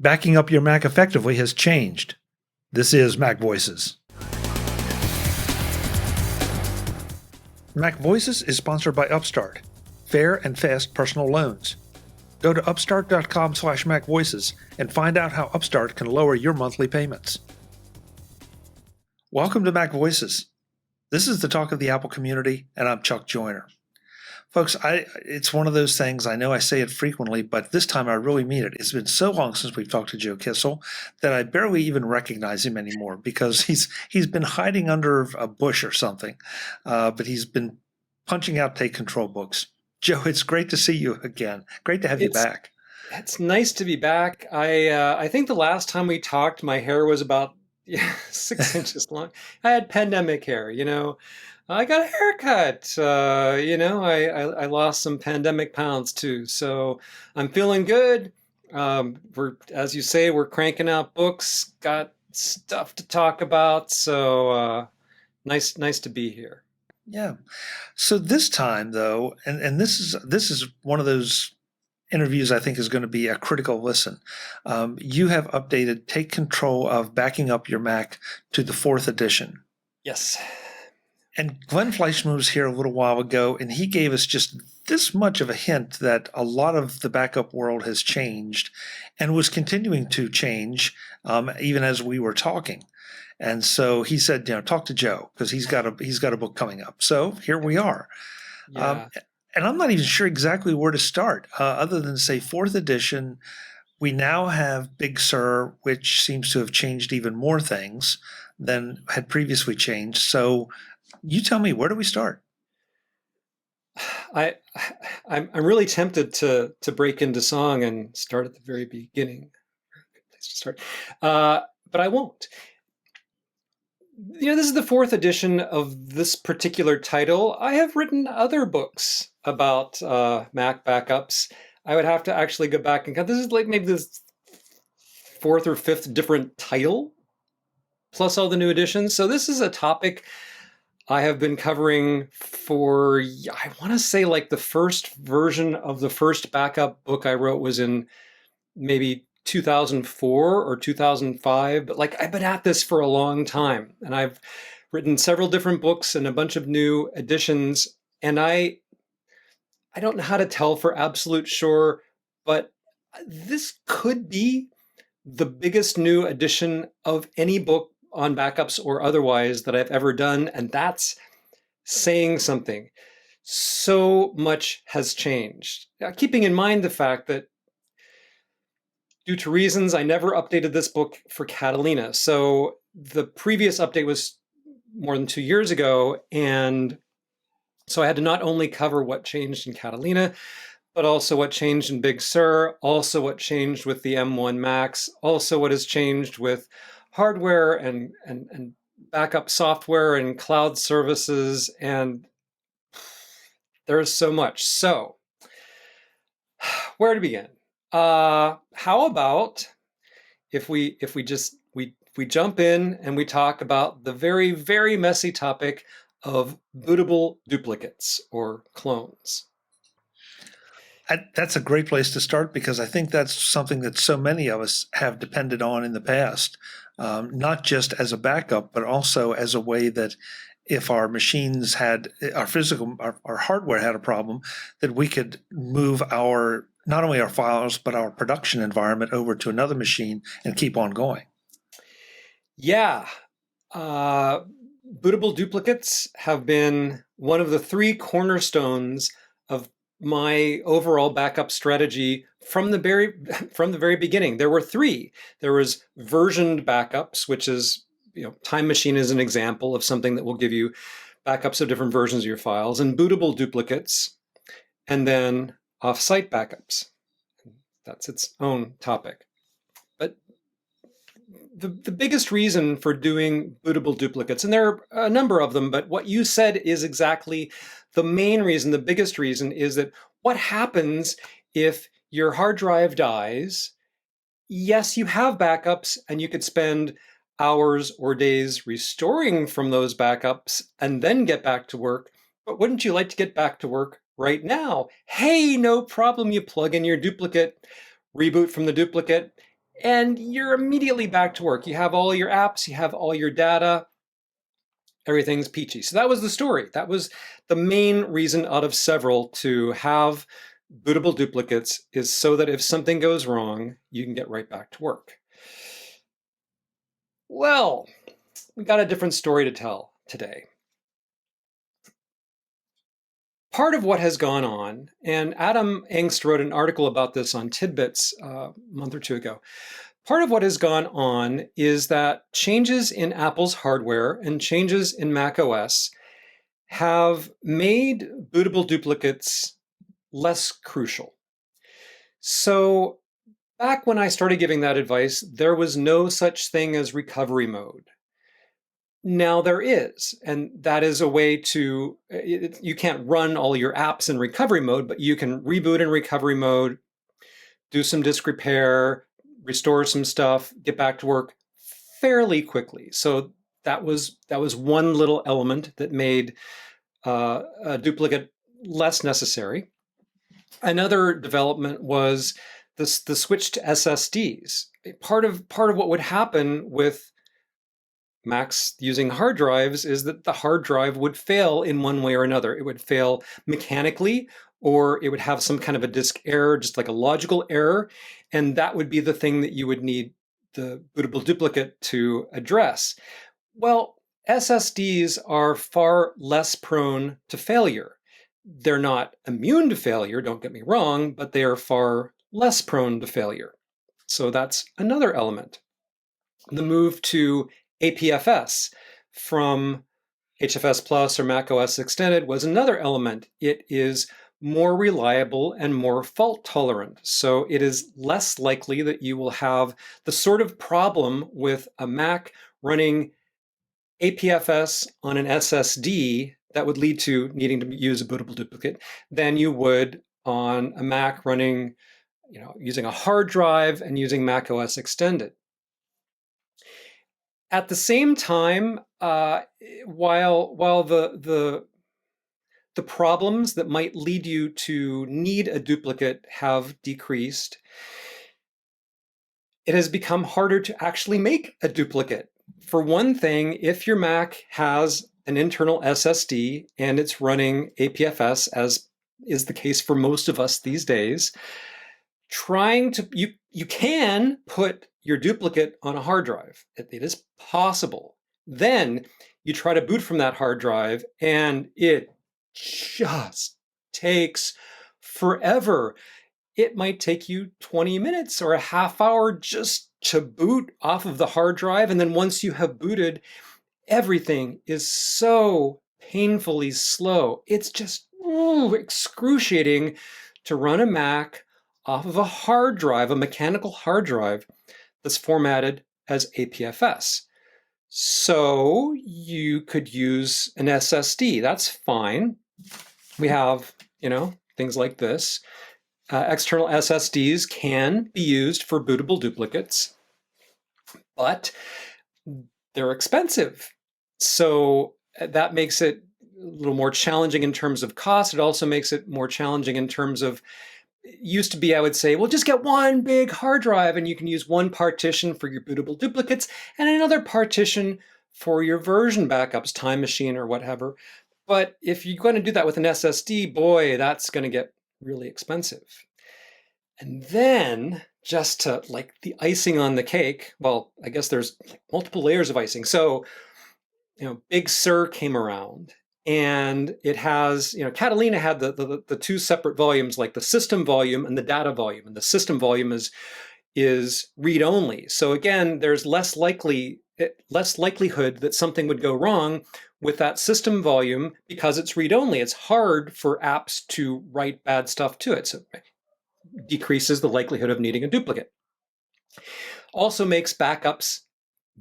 Backing up your Mac effectively has changed. This is MacVoices. MacVoices is sponsored by Upstart, fair and fast personal loans. Go to upstart.com/MacVoices and find out how Upstart can lower your monthly payments. Welcome to MacVoices. This is the talk of the Apple community, and I'm Chuck Joyner. Folks, it's one of those things, I know I say it frequently, but this time I really mean it. It's been so long since we've talked to Joe Kissell that I barely even recognize him anymore because he's been hiding under a bush or something, but he's been punching out take control books. Joe, it's great to see you again. Great to have you back. It's nice to be back. I think the last time we talked, my hair was about 6 inches long. I had pandemic hair, I got a haircut. I lost some pandemic pounds too. So I'm feeling good. As you say, we're cranking out books, got stuff to talk about. So nice to be here. Yeah. So this time though, and this is one of those interviews I think is going to be a critical listen. You have updated Take Control of Backing Up Your Mac to the 4th edition. Yes. And Glenn Fleischman was here a little while ago, and he gave us just this much of a hint that a lot of the backup world has changed and was continuing to change even as we were talking. And so he said, talk to Joe because he's got a book coming up. So here we are. Yeah. And I'm not even sure exactly where to start other than say 4th edition. We now have Big Sur, which seems to have changed even more things than had previously changed. So you tell me, where do we start? I'm really tempted to break into song and start at the very beginning. Place to start, but I won't. This is the 4th edition of this particular title. I have written other books about Mac backups. I would have to actually go back and count. This is like maybe this 4th or 5th different title, plus all the new additions. So this is a topic I have been covering for, I want to say like the first version of the first backup book I wrote was in maybe 2004 or 2005. But like I've been at this for a long time and I've written several different books and a bunch of new editions. And I don't know how to tell for absolute sure, but this could be the biggest new edition of any book on backups or otherwise that I've ever done. And that's saying something. So much has changed. Now, keeping in mind the fact that due to reasons, I never updated this book for Catalina. So the previous update was more than 2 years ago. And so I had to not only cover what changed in Catalina, but also what changed in Big Sur, also what changed with the M1 Max, also what has changed with hardware and backup software and cloud services, and there's so much. So, where to begin? How about if we jump in and we talk about the very, very messy topic of bootable duplicates or clones? That's a great place to start because I think that's something that so many of us have depended on in the past, not just as a backup, but also as a way that if our machines had our hardware had a problem, that we could move not only our files, but our production environment over to another machine and keep on going. Yeah. Bootable duplicates have been one of the 3 cornerstones of my overall backup strategy from the very beginning. There were 3. There was versioned backups, which is, Time Machine is an example of something that will give you backups of different versions of your files, and bootable duplicates, and then off-site backups. That's its own topic. But the biggest reason for doing bootable duplicates, and there are a number of them, but what you said is exactly the main reason, the biggest reason, is that what happens if your hard drive dies? Yes, you have backups and you could spend hours or days restoring from those backups and then get back to work. But wouldn't you like to get back to work right now? Hey, no problem. You plug in your duplicate, reboot from the duplicate, and you're immediately back to work. You have all your apps, you have all your data, everything's peachy. So that was the story. That was the main reason out of several to have bootable duplicates, is so that if something goes wrong, you can get right back to work. Well, we got a different story to tell today. Part of what has gone on, and Adam Engst wrote an article about this on Tidbits a month or two ago. Part of what has gone on is that changes in Apple's hardware and changes in macOS have made bootable duplicates less crucial. So back when I started giving that advice, there was no such thing as recovery mode. Now there is, and that is a way to, you can't run all your apps in recovery mode, but you can reboot in recovery mode, do some disk repair, restore some stuff, get back to work fairly quickly. So that was one little element that made a duplicate less necessary. Another development was the switch to SSDs. Part of what would happen with Macs using hard drives is that the hard drive would fail in one way or another. It would fail mechanically, or it would have some kind of a disk error, just like a logical error. And that would be the thing that you would need the bootable duplicate to address. Well, SSDs are far less prone to failure. They're not immune to failure, don't get me wrong, but they are far less prone to failure. So that's another element. The move to APFS from HFS Plus or macOS Extended was another element. It is more reliable and more fault tolerant. So it is less likely that you will have the sort of problem with a Mac running APFS on an SSD that would lead to needing to use a bootable duplicate than you would on a Mac running, using a hard drive and using macOS Extended. At the same time, while the problems that might lead you to need a duplicate have decreased, it has become harder to actually make a duplicate. For one thing, if your Mac has an internal SSD and it's running APFS, as is the case for most of us these days, you can put your duplicate on a hard drive. It is possible. Then you try to boot from that hard drive and it just takes forever. It might take you 20 minutes or a half hour just to boot off of the hard drive. And then once you have booted, everything is so painfully slow. It's just excruciating to run a Mac off of a hard drive, a mechanical hard drive that's formatted as APFS. So you could use an SSD. That's fine. We have, things like this. External SSDs can be used for bootable duplicates, but they're expensive. So that makes it a little more challenging in terms of cost. It also makes it more challenging in terms of, it used to be, I would say, well, just get one big hard drive and you can use one partition for your bootable duplicates and another partition for your version backups, Time Machine or whatever. But if you're going to do that with an SSD, boy, that's going to get really expensive. And then, just to like the icing on the cake, well, I guess there's multiple layers of icing. So, Big Sur came around. And it has, Catalina had the two separate volumes, like the system volume and the data volume. And the system volume is read-only. So again, there's less likelihood that something would go wrong with that system volume because it's read-only. It's hard for apps to write bad stuff to it. So it decreases the likelihood of needing a duplicate. Also makes backups,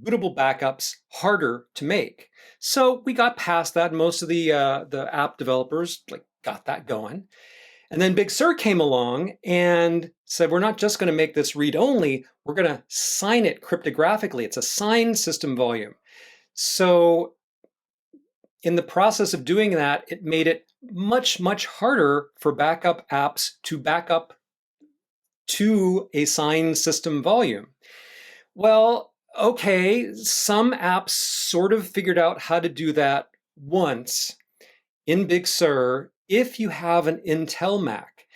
bootable backups, harder to make. So we got past that. Most of the app developers got that going. And then Big Sur came along and said, we're not just going to make this read-only, we're going to sign it cryptographically. It's a signed system volume. So in the process of doing that, it made it much, much harder for backup apps to back up to a signed system volume. Well, okay, some apps sort of figured out how to do that once in Big Sur if you have an Intel Mac.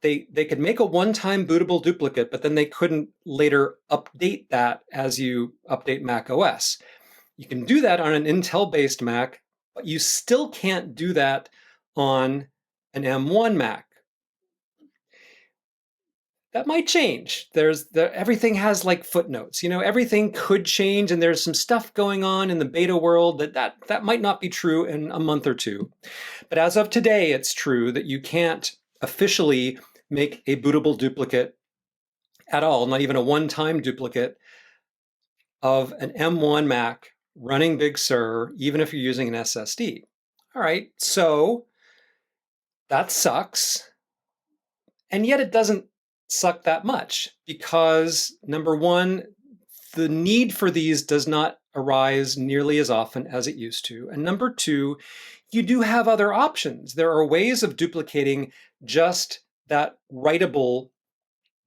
They could make a one-time bootable duplicate, but then they couldn't later update that as you update Mac OS. You can do that on an Intel-based Mac, but you still can't do that on an M1 Mac. That might change. Everything has like footnotes. Everything could change, and there's some stuff going on in the beta world that might not be true in a month or two. But as of today, it's true that you can't officially make a bootable duplicate at all, not even a one-time duplicate of an M1 Mac running Big Sur, even if you're using an SSD. All right, so that sucks. And yet it doesn't suck that much because, number one, the need for these does not arise nearly as often as it used to. And number two, you do have other options. There are ways of duplicating just that writable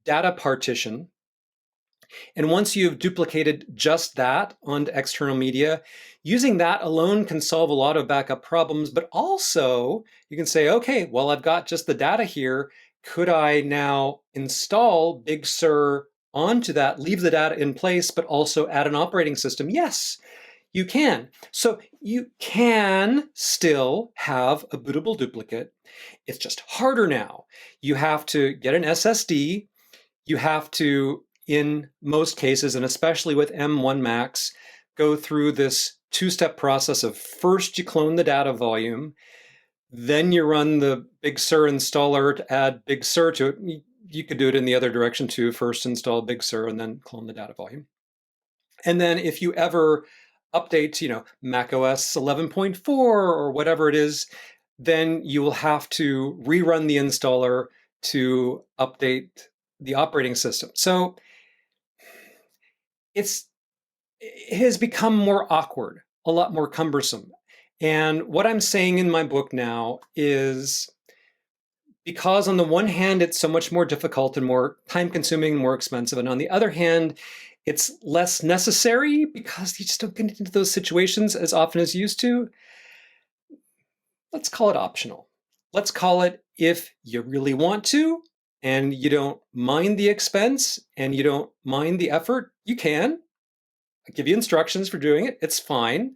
data partition. And once you've duplicated just that onto external media, using that alone can solve a lot of backup problems. But also, you can say, okay, well, I've got just the data here. Could I now install Big Sur onto that, leave the data in place, but also add an operating system? Yes, you can. So you can still have a bootable duplicate. It's just harder now. You have to get an SSD. You have to, in most cases, and especially with M1 Macs, go through this two-step process of first you clone the data volume, then you run the Big Sur installer to add Big Sur to it. You could do it in the other direction too. First install Big Sur and then clone the data volume. And then if you ever update, Mac OS 11.4 or whatever it is, then you will have to rerun the installer to update the operating system. So it has become more awkward, a lot more cumbersome. And what I'm saying in my book now is, because on the one hand, it's so much more difficult and more time-consuming, more expensive, and on the other hand, it's less necessary because you just don't get into those situations as often as you used to. Let's call it optional. Let's call it, if you really want to, and you don't mind the expense and you don't mind the effort, you can. I give you instructions for doing it. It's fine.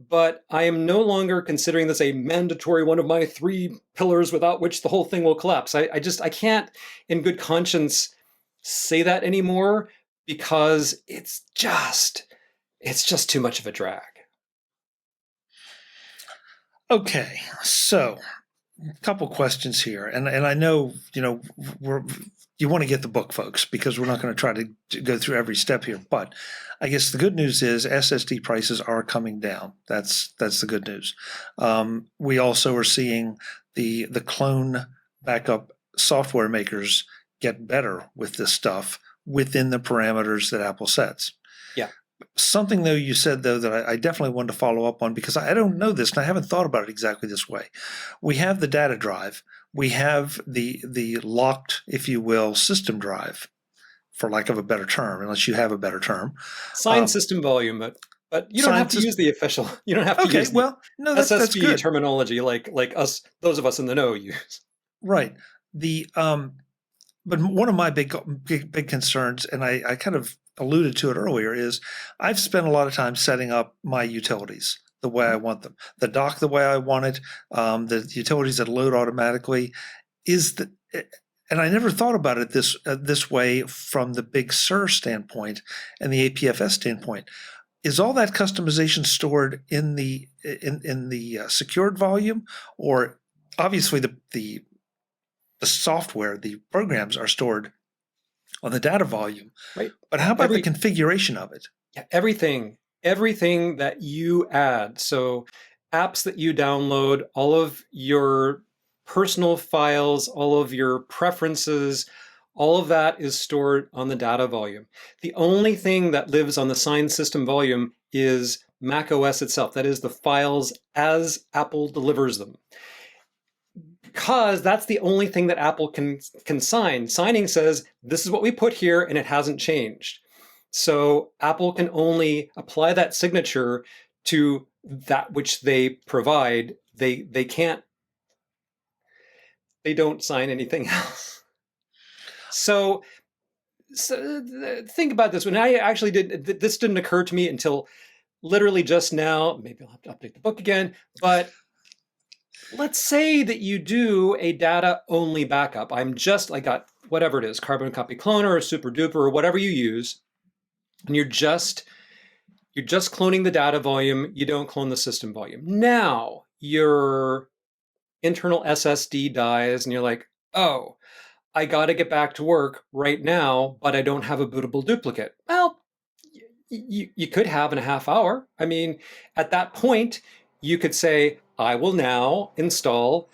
But I am no longer considering this a mandatory one of my 3 pillars without which the whole thing will collapse. I can't in good conscience say that anymore because it's just too much of a drag. Okay, so a couple questions here, and I know you want to get the book, folks, because we're not going to try to go through every step here. But I guess the good news is SSD prices are coming down. That's the good news. We also are seeing the clone backup software makers get better with this stuff within the parameters that Apple sets. Yeah. Something, though, you said, though, that I definitely wanted to follow up on, because I don't know this and I haven't thought about it exactly this way. We have the data drive. We have the locked, if you will, system drive, for lack of a better term, unless you have a better term. Signed system volume, but you don't have to use the official. You don't have to use that's good. Terminology like us, those of us in the know use. Right. But one of my big concerns, and I kind of alluded to it earlier, is I've spent a lot of time setting up my utilities the way I want them, the dock the way I want it, the utilities that load automatically. And I never thought about it this way from the Big Sur standpoint and the APFS standpoint. Is all that customization stored in the secured volume, or obviously the software, the programs are stored on the data volume, right? But how about the configuration of it? Yeah, everything that you add. So apps that you download, all of your personal files, all of your preferences, all of that is stored on the data volume. The only thing that lives on the signed system volume is Mac OS itself. That is the files as Apple delivers them. Because that's the only thing that Apple can sign. Signing says, this is what we put here and it hasn't changed. So Apple can only apply that signature to that which they provide. They can't, they don't sign anything else. So, think about this. When I actually this didn't occur to me until literally just now. Maybe I'll have to update the book again. But let's say that you do a data only backup. I got whatever it is, carbon copy cloner or super duper or whatever you use, and you're just cloning the data volume. You don't clone the system volume. Now your internal SSD dies, and you're like, oh, I got to get back to work right now, but I don't have a bootable duplicate. Well, you could have in a half hour. I mean, at that point, you could say, I will now install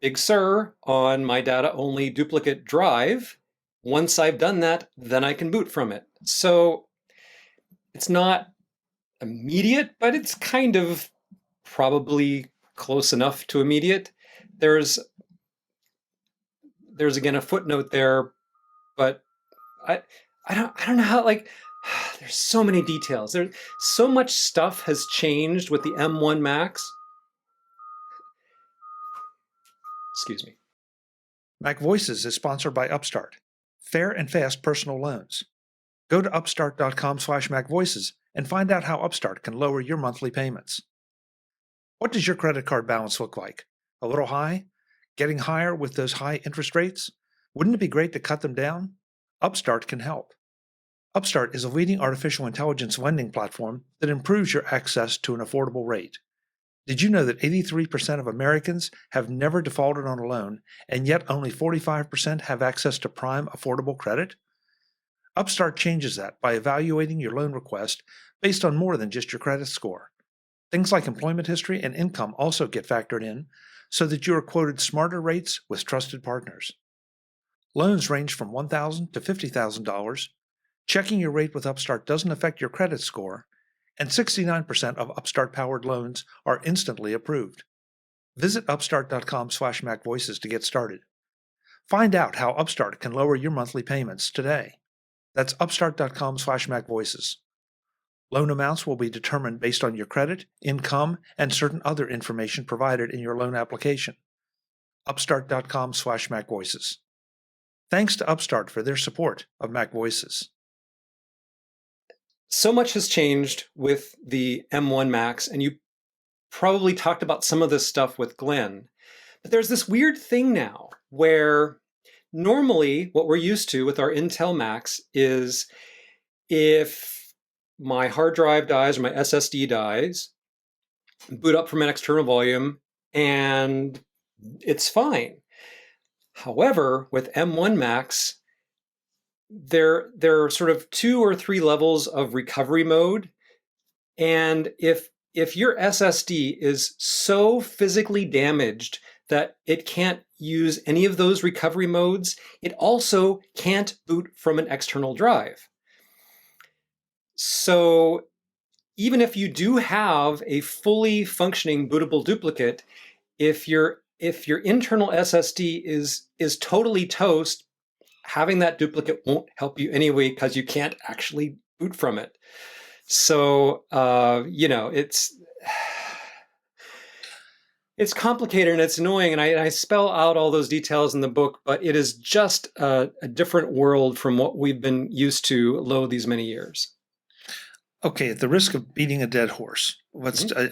Big Sur on my data only duplicate drive. Once I've done that, then I can boot from it. So it's not immediate, but it's kind of probably close enough to immediate. There's again a footnote there, but I don't know how, like, there's so many details. There's so much stuff has changed with the M1 Macs. Excuse me. MacVoices is sponsored by Upstart. Fair and fast personal loans. Go to upstart.com/MacVoices and find out how Upstart can lower your monthly payments. What does your credit card balance look like? A little high? Getting higher with those high interest rates? Wouldn't it be great to cut them down? Upstart can help. Upstart is a leading artificial intelligence lending platform that improves your access to an affordable rate. Did you know that 83% of Americans have never defaulted on a loan, and yet only 45% have access to prime affordable credit? Upstart changes that by evaluating your loan request based on more than just your credit score. Things like employment history and income also get factored in so that you are quoted smarter rates with trusted partners. Loans range from $1,000 to $50,000. Checking your rate with Upstart doesn't affect your credit score, and 69% of Upstart-powered loans are instantly approved. Visit upstart.com/MacVoices to get started. Find out how Upstart can lower your monthly payments today. That's upstart.com/MacVoices. Loan amounts will be determined based on your credit, income, and certain other information provided in your loan application. Upstart.com/MacVoices. Thanks to Upstart for their support of MacVoices. So much has changed with the M1 Macs, and you probably talked about some of this stuff with Glenn. But there's this weird thing now where normally what we're used to with our Intel Macs is if my hard drive dies or my SSD dies, boot up from an external volume, and it's fine. However, with M1 Macs, there are sort of 2 or 3 levels of recovery mode. And if your SSD is so physically damaged that it can't use any of those recovery modes, it also can't boot from an external drive. So even if you do have a fully functioning bootable duplicate, if your internal SSD is totally toast, having that duplicate won't help you anyway because you can't actually boot from it. So it's complicated and it's annoying, and I spell out all those details in the book, but it is just a different world from what we've been used to these many years. Okay, at the risk of beating a dead horse, let's I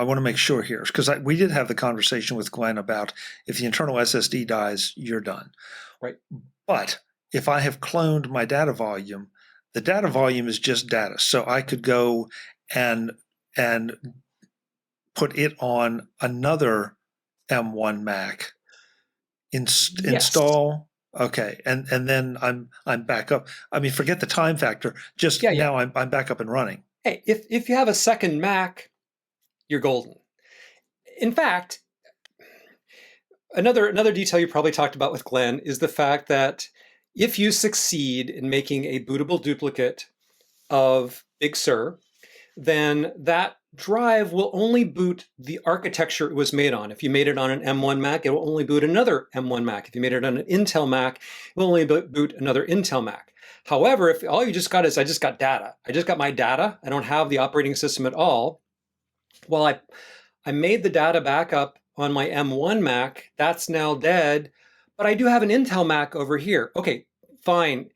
want to make sure here, because we did have the conversation with Glenn about if the internal SSD dies, you're done. Right. But if I have cloned my data volume, the data volume is just data. So I could go and put it on another M1 Mac, install. Okay, and then I'm back up. I mean, forget the time factor. Just now I'm back up and running. Hey, if you have a second Mac, you're golden. In fact, another detail you probably talked about with Glenn is the fact that if you succeed in making a bootable duplicate of Big Sur, then that drive will only boot the architecture it was made on. If you made it on an M1 Mac, it will only boot another M1 Mac. If you made it on an Intel Mac, it will only boot another Intel Mac. However, if all you just got is I just got data, I just got my data, I don't have the operating system at all. Well, I made the data backup on my M1 Mac. That's now dead, but I do have an Intel Mac over here. Okay, fine.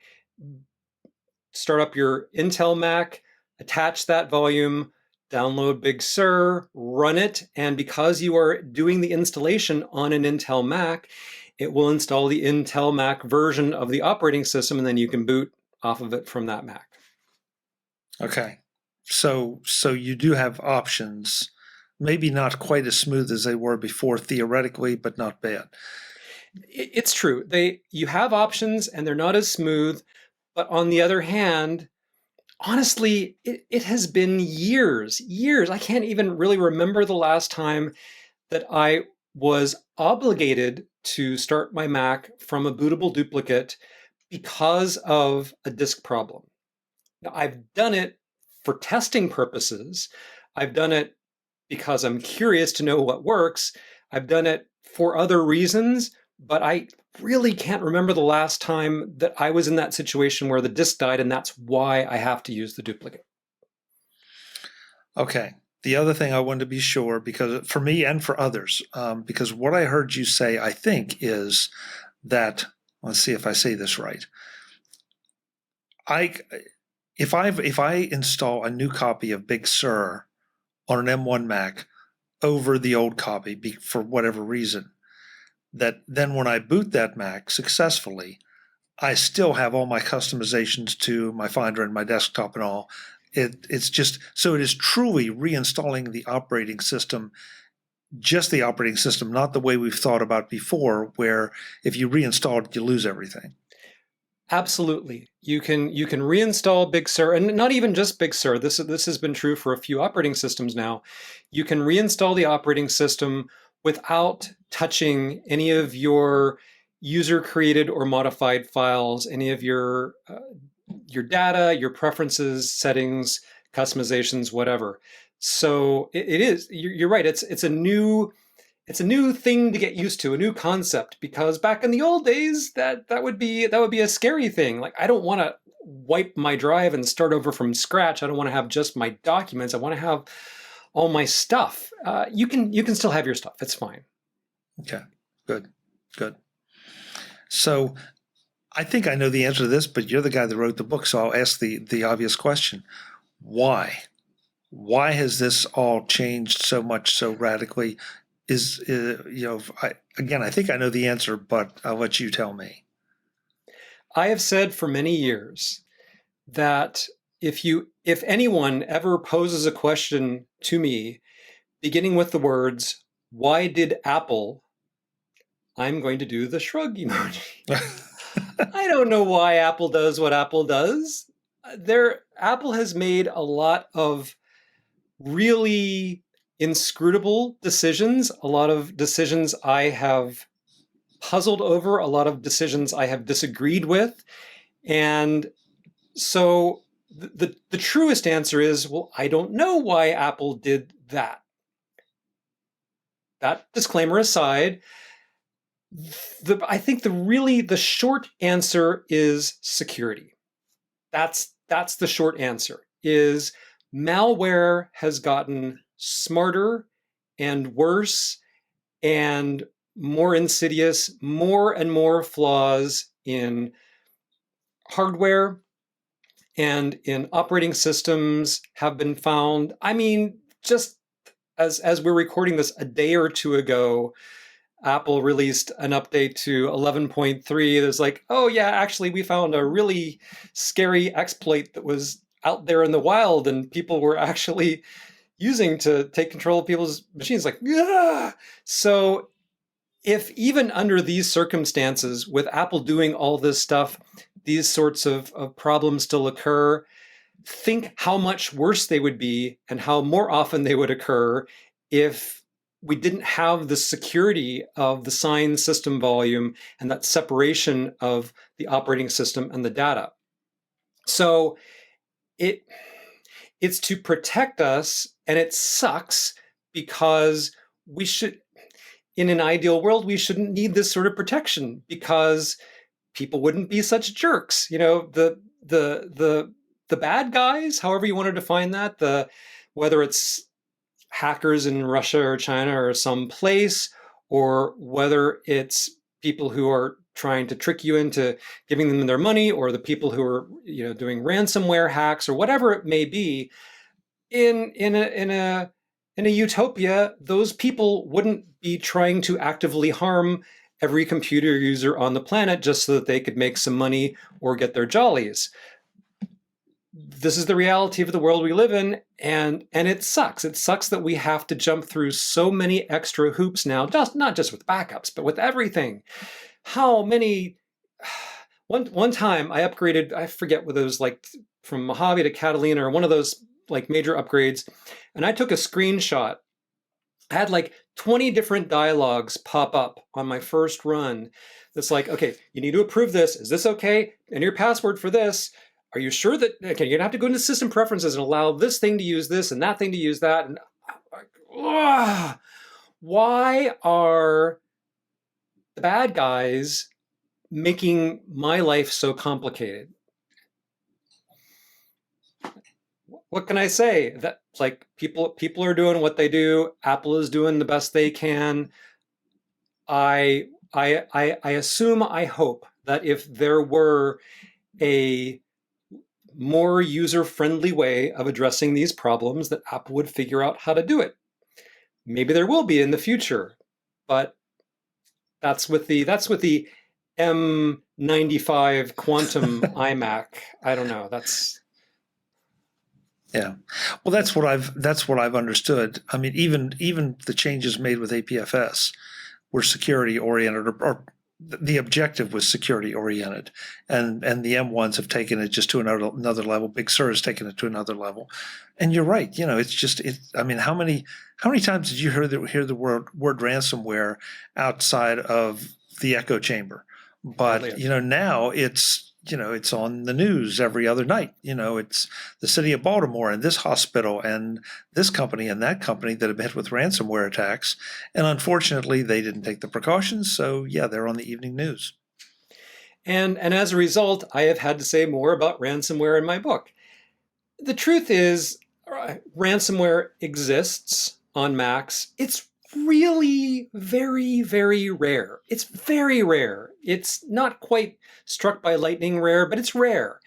Start up your Intel Mac, attach that volume, download Big Sur, run it, and because you are doing the installation on an Intel Mac, it will install the Intel Mac version of the operating system, and then you can boot off of it from that Mac. Okay. So you do have options, maybe not quite as smooth as they were before theoretically, but not bad. It's true. You have options and they're not as smooth, but on the other hand, honestly, it has been years. I can't even really remember the last time that I was obligated to start my Mac from a bootable duplicate because of a disk problem. Now, I've done it for testing purposes. I've done it because I'm curious to know what works. I've done it for other reasons, but I really can't remember the last time that I was in that situation where the disk died, and that's why I have to use the duplicate. Okay. The other thing I wanted to be sure, because for me and for others, because what I heard you say, I think, is that, let's see if I say this right. If I install a new copy of Big Sur on an M1 Mac over the old copy for whatever reason, that then when I boot that Mac successfully, I still have all my customizations to my Finder and my desktop and all. It's just, so it is truly reinstalling the operating system, just the operating system, not the way we've thought about before, where if you reinstall it, you lose everything. Absolutely. You can reinstall Big Sur, and not even just Big Sur. This has been true for a few operating systems now. You can reinstall the operating system without touching any of your user created or modified files, any of your data, your preferences, settings, customizations, whatever. So it is. You're right. It's a new thing to get used to, a new concept, because back in the old days, that would be a scary thing. Like, I don't want to wipe my drive and start over from scratch. I don't want to have just my documents. I want to have all my stuff. You can still have your stuff. It's fine. Okay, good. So I think I know the answer to this, but you're the guy that wrote the book, so I'll ask the obvious question. Why? Why has this all changed so much, so radically? I think I know the answer, but I'll let you tell me. I have said for many years that if anyone ever poses a question to me, beginning with the words, "Why did Apple?" I'm going to do the shrug emoji. I don't know why Apple does what Apple does. Apple has made a lot of really inscrutable decisions, a lot of decisions I have puzzled over, a lot of decisions I have disagreed with. And so the truest answer is, well, I don't know why Apple did that. That disclaimer aside, I think the short answer is security. That's the short answer. Is malware has gotten smarter and worse and more insidious, more and more flaws in hardware and in operating systems have been found. I mean, just as we're recording this, a day or two ago, Apple released an update to 11.3. There's like, oh yeah, actually we found a really scary exploit that was out there in the wild and people were actually using to take control of people's machines. Like, yeah. So if even under these circumstances, with Apple doing all this stuff, these sorts of problems still occur, think how much worse they would be and how more often they would occur if we didn't have the security of the signed system volume and that separation of the operating system and the data. So it's to protect us, and it sucks because in an ideal world, we shouldn't need this sort of protection because people wouldn't be such jerks. The bad guys, however you want to define that, whether it's hackers in Russia or China or some place, or whether it's people who are trying to trick you into giving them their money, or the people who are doing ransomware hacks or whatever it may be, in a utopia, those people wouldn't be trying to actively harm every computer user on the planet just so that they could make some money or get their jollies. This is the reality of the world we live in, and it sucks. It sucks that we have to jump through so many extra hoops now, not just with backups, but with everything. How many? One time I upgraded, I forget whether it was like from Mojave to Catalina or one of those like major upgrades, and I took a screenshot. I had like 20 different dialogues pop up on my first run. That's like, okay, you need to approve this. Is this okay? And your password for this. Are you sure that, okay, you're gonna have to go into system preferences and allow this thing to use this and that thing to use that. And why are the bad guys making my life so complicated? What can I say? That like people are doing what they do. Apple is doing the best they can. I assume, I hope that if there were a more user-friendly way of addressing these problems, that Apple would figure out how to do it. Maybe there will be in the future, but that's with the M95 Quantum iMac. I don't know. Yeah. Well, that's what I've understood. I mean, even the changes made with APFS were security oriented, or the objective was security oriented, and the M1s have taken it just to another level. Big Sur has taken it to another level, and you're right. It's just I mean, how many times did you hear the word ransomware outside of the echo chamber? But now it's it's on the news every other night. It's the city of Baltimore and this hospital and this company and that company that have been hit with ransomware attacks. And unfortunately, they didn't take the precautions. So yeah, they're on the evening news. And as a result, I have had to say more about ransomware in my book. The truth is, ransomware exists on Macs. It's really very, very rare. It's very rare. It's not quite struck by lightning rare, but it's rare.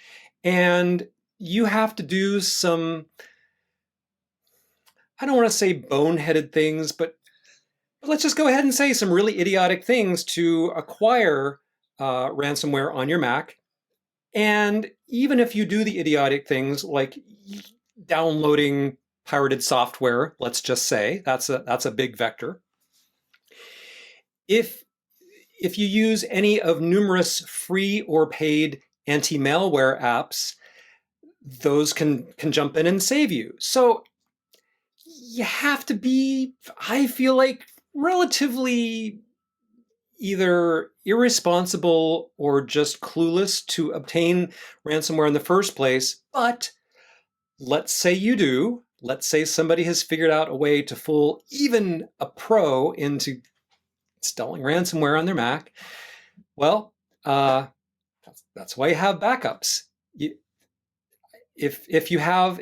And you have to do some, I don't want to say boneheaded things, but let's just go ahead and say some really idiotic things to acquire ransomware on your Mac. And even if you do the idiotic things like downloading pirated software, let's just say, that's a big vector. If you use any of numerous free or paid anti-malware apps, those can jump in and save you. So you have to be, I feel like, relatively either irresponsible or just clueless to obtain ransomware in the first place. But let's say you do. Let's say somebody has figured out a way to fool even a pro into installing ransomware on their Mac. Well, that's why you have backups. If you have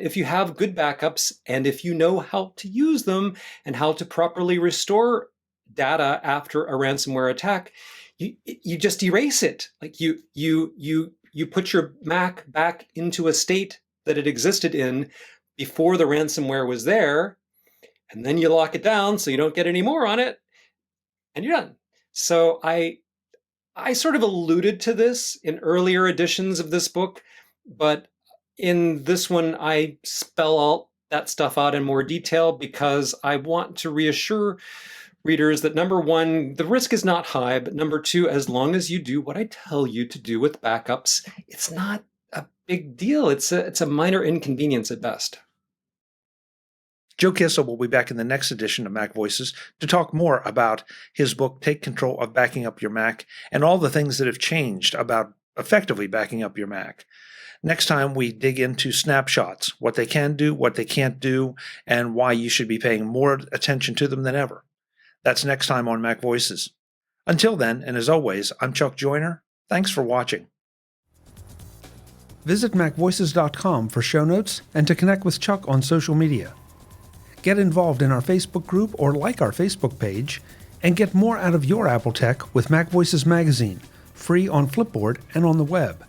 good backups, and if you know how to use them and how to properly restore data after a ransomware attack, you just erase it. Like you put your Mac back into a state that it existed in before the ransomware was there, and then you lock it down so you don't get any more on it, and you're done. So I sort of alluded to this in earlier editions of this book, but in this one I spell all that stuff out in more detail because I want to reassure readers that, number one, the risk is not high, but number two, as long as you do what I tell you to do with backups, it's not a big deal. It's a minor inconvenience at best. Joe Kissell will be back in the next edition of MacVoices to talk more about his book, Take Control of Backing Up Your Mac, and all the things that have changed about effectively backing up your Mac. Next time, we dig into snapshots, what they can do, what they can't do, and why you should be paying more attention to them than ever. That's next time on MacVoices. Until then, and as always, I'm Chuck Joyner. Thanks for watching. Visit MacVoices.com for show notes and to connect with Chuck on social media. Get involved in our Facebook group or like our Facebook page, and get more out of your Apple tech with MacVoices Magazine, free on Flipboard and on the web.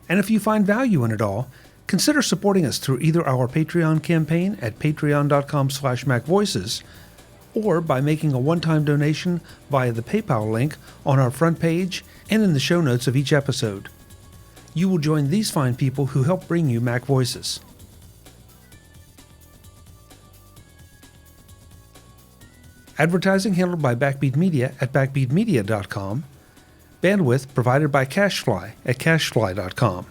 And if you find value in it all, consider supporting us through either our Patreon campaign at patreon.com/MacVoices or by making a one-time donation via the PayPal link on our front page and in the show notes of each episode. You will join these fine people who help bring you Mac Voices. Advertising handled by Backbeat Media at backbeatmedia.com. Bandwidth provided by CacheFly at cachefly.com.